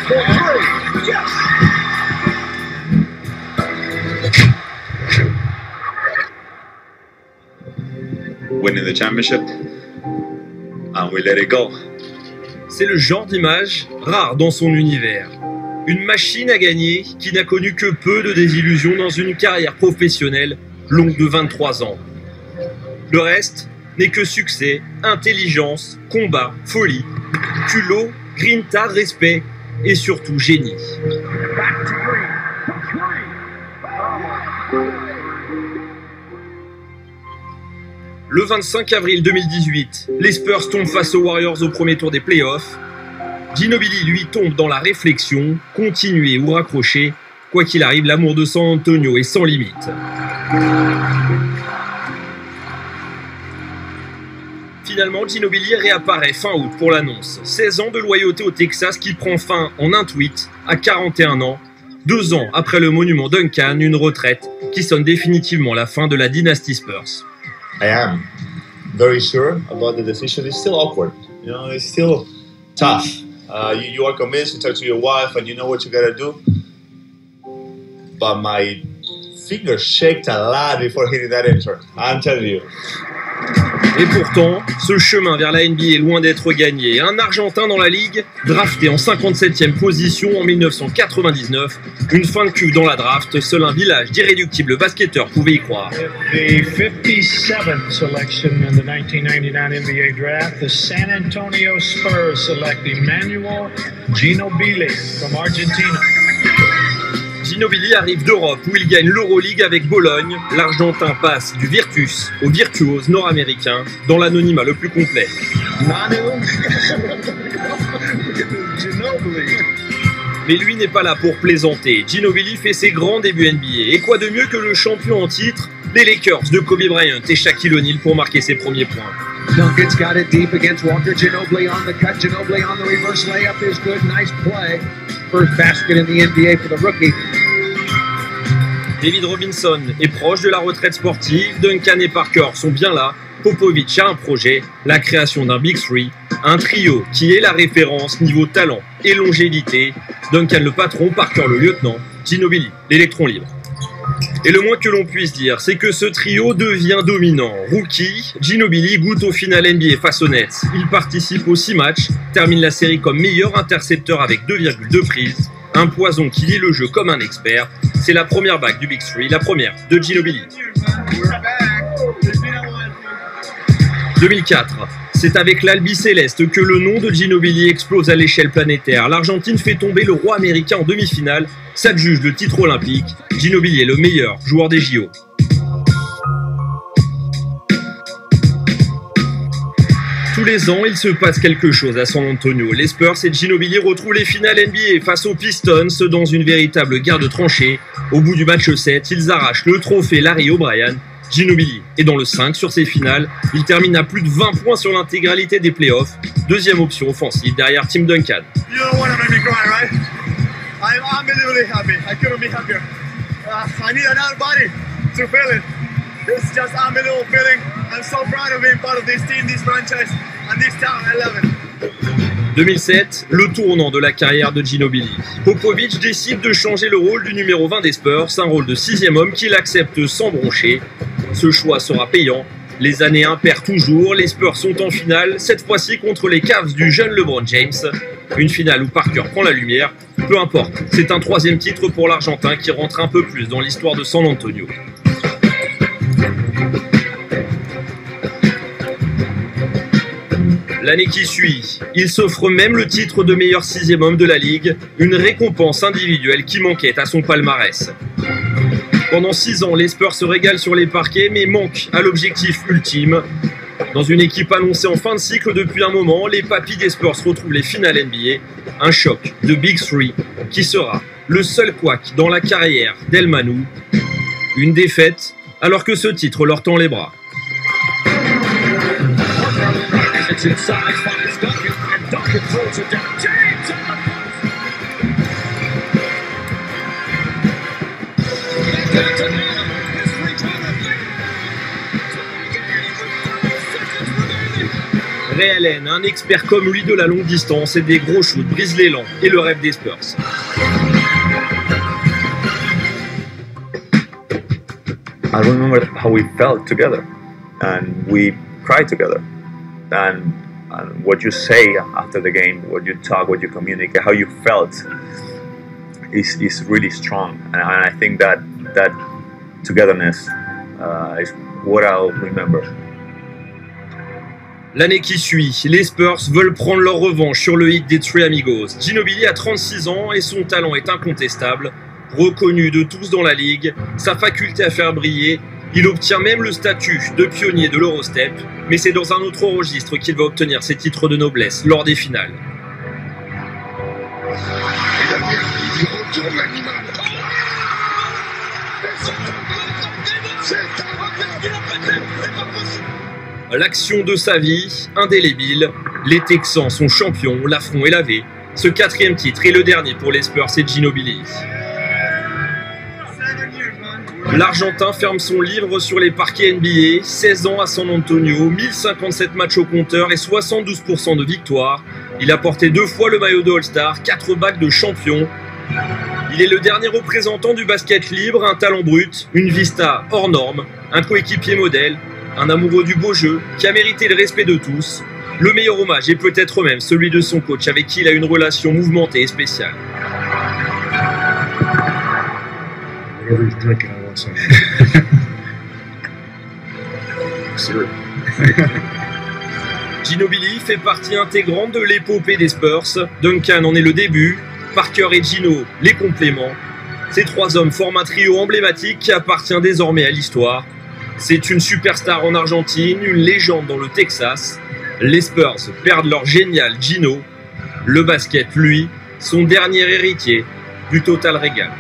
for three. Yes! Winning the championship, and we let it go. C'est le genre d'image rare dans son univers. Une machine à gagner qui n'a connu que peu de désillusions dans une carrière professionnelle longue de 23 ans. Le reste n'est que succès, intelligence, combat, folie, culot, grinta, respect et surtout génie. Le 25 avril 2018, les Spurs tombent face aux Warriors au premier tour des playoffs. Ginobili, lui, tombe dans la réflexion, continuer ou raccrocher. Quoi qu'il arrive, l'amour de San Antonio est sans limite. Finalement, Ginobili réapparaît fin août pour l'annonce. 16 ans de loyauté au Texas qui prend fin en un tweet à 41 ans. 2 ans après le monument Duncan, une retraite qui sonne définitivement la fin de la dynastie Spurs. I am very sure about the decision. It's still awkward, you know. It's still tough. You are convinced. You talk to your wife, and you know what you gotta do. But my fingers shaked a lot before hitting that enter. I'm telling you. Et pourtant, ce chemin vers la NBA est loin d'être gagné. Un Argentin dans la Ligue, drafté en 57e position en 1999. Une fin de cuve dans la draft, seul un village d'irréductibles basketteurs pouvait y croire. The 57th selection in the 1999 NBA draft, the San Antonio Spurs select Emmanuel Ginobili from Argentina. Ginobili arrive d'Europe où il gagne l'Euroleague avec Bologne. L'Argentin passe du Virtus au virtuose nord-américain dans l'anonymat le plus complet. Mais lui n'est pas là pour plaisanter. Ginobili fait ses grands débuts NBA. Et quoi de mieux que le champion en titre, les Lakers de Kobe Bryant et Shaquille O'Neal pour marquer ses premiers points. Duncan's got it deep against Walker. Ginobili on the cut. Ginobili on the reverse layup is good. Nice play. First basket in the NBA for the rookie. David Robinson est proche de la retraite sportive. Duncan et Parker sont bien là. Popovich a un projet, la création d'un Big Three, un trio qui est la référence niveau talent et longévité. Duncan le patron, Parker le lieutenant, Ginobili l'électron libre. Et le moins que l'on puisse dire, c'est que ce trio devient dominant. Rookie, Ginobili goûte au final NBA face aux Nets. Il participe aux 6 matchs, termine la série comme meilleur intercepteur avec 2,2 prises. Un poison qui lit le jeu comme un expert. C'est la première bague du Big Three, la première de Ginobili. 2004, c'est avec l'Albi Céleste que le nom de Ginobili explose à l'échelle planétaire. L'Argentine fait tomber le roi américain en demi-finale, s'adjuge le titre olympique. Ginobili est le meilleur joueur des JO. Tous les ans, il se passe quelque chose à San Antonio. Les Spurs et Ginobili retrouvent les finales NBA face aux Pistons dans une véritable guerre de tranchées. Au bout du match 7, ils arrachent le trophée Larry O'Brien. Ginobili est dans le 5 sur ses finales. Il termine à plus de 20 points sur l'intégralité des playoffs. Deuxième option offensive derrière Tim Duncan. You don't want to make me cry, right? I'm unbelievably happy. I couldn't be happier. I need another body to feel it. It's just an unbelievable feeling. I'm so proud of being part of this team, this franchise, and this town. I love it. 2007, le tournant de la carrière de Ginobili. Popovich décide de changer le rôle du numéro 20 des Spurs, un rôle de 6e homme qu'il accepte sans broncher. Ce choix sera payant. Les années impaires toujours, les Spurs sont en finale, cette fois-ci contre les Cavs du jeune LeBron James. Une finale où Parker prend la lumière. Peu importe, c'est un 3e titre pour l'Argentin qui rentre un peu plus dans l'histoire de San Antonio. L'année qui suit, il s'offre même le titre de meilleur 6e homme de la Ligue, une récompense individuelle qui manquait à son palmarès. Pendant 6 ans, les Spurs se régalent sur les parquets, mais manquent à l'objectif ultime. Dans une équipe annoncée en fin de cycle depuis un moment, les papis des Spurs retrouvent les finales NBA. Un choc de Big Three qui sera le seul couac dans la carrière d'El Manou. Une défaite alors que ce titre leur tend les bras. Ray Allen, un expert comme lui de la longue distance et des gros shoots, brise l'élan et le rêve des Spurs. I remember how we felt together, and we cried together, and what you say after the game, what you talk, what you communicate, how you felt is really strong, and I think that togetherness is what I'll remember. L'année qui suit, les Spurs veulent prendre leur revanche sur le hit des Three Amigos. Ginobili a 36 ans et son talent est incontestable. Reconnu de tous dans la ligue, sa faculté à faire briller, il obtient même le statut de pionnier de l'Eurostep, mais c'est dans un autre registre qu'il va obtenir ses titres de noblesse lors des finales. L'action de sa vie, indélébile, les Texans sont champions, l'affront est lavé. Ce 4e titre est le dernier pour les Spurs et Ginobili. L'Argentin ferme son livre sur les parquets NBA, 16 ans à San Antonio, 1057 matchs au compteur et 72% de victoires. Il a porté 2 fois le maillot de All-Star, 4 bagues de champion. Il est le dernier représentant du basket libre, un talent brut, une vista hors norme, un coéquipier modèle, un amoureux du beau jeu qui a mérité le respect de tous. Le meilleur hommage est peut-être même celui de son coach avec qui il a une relation mouvementée et spéciale. Ginobili fait partie intégrante de l'épopée des Spurs. Duncan en est le début, Parker et Gino les compléments. Ces 3 hommes forment un trio emblématique qui appartient désormais à l'histoire. C'est une superstar en Argentine, une légende dans le Texas. Les Spurs perdent leur génial Gino. Le basket, lui, son dernier héritier du Total Regal.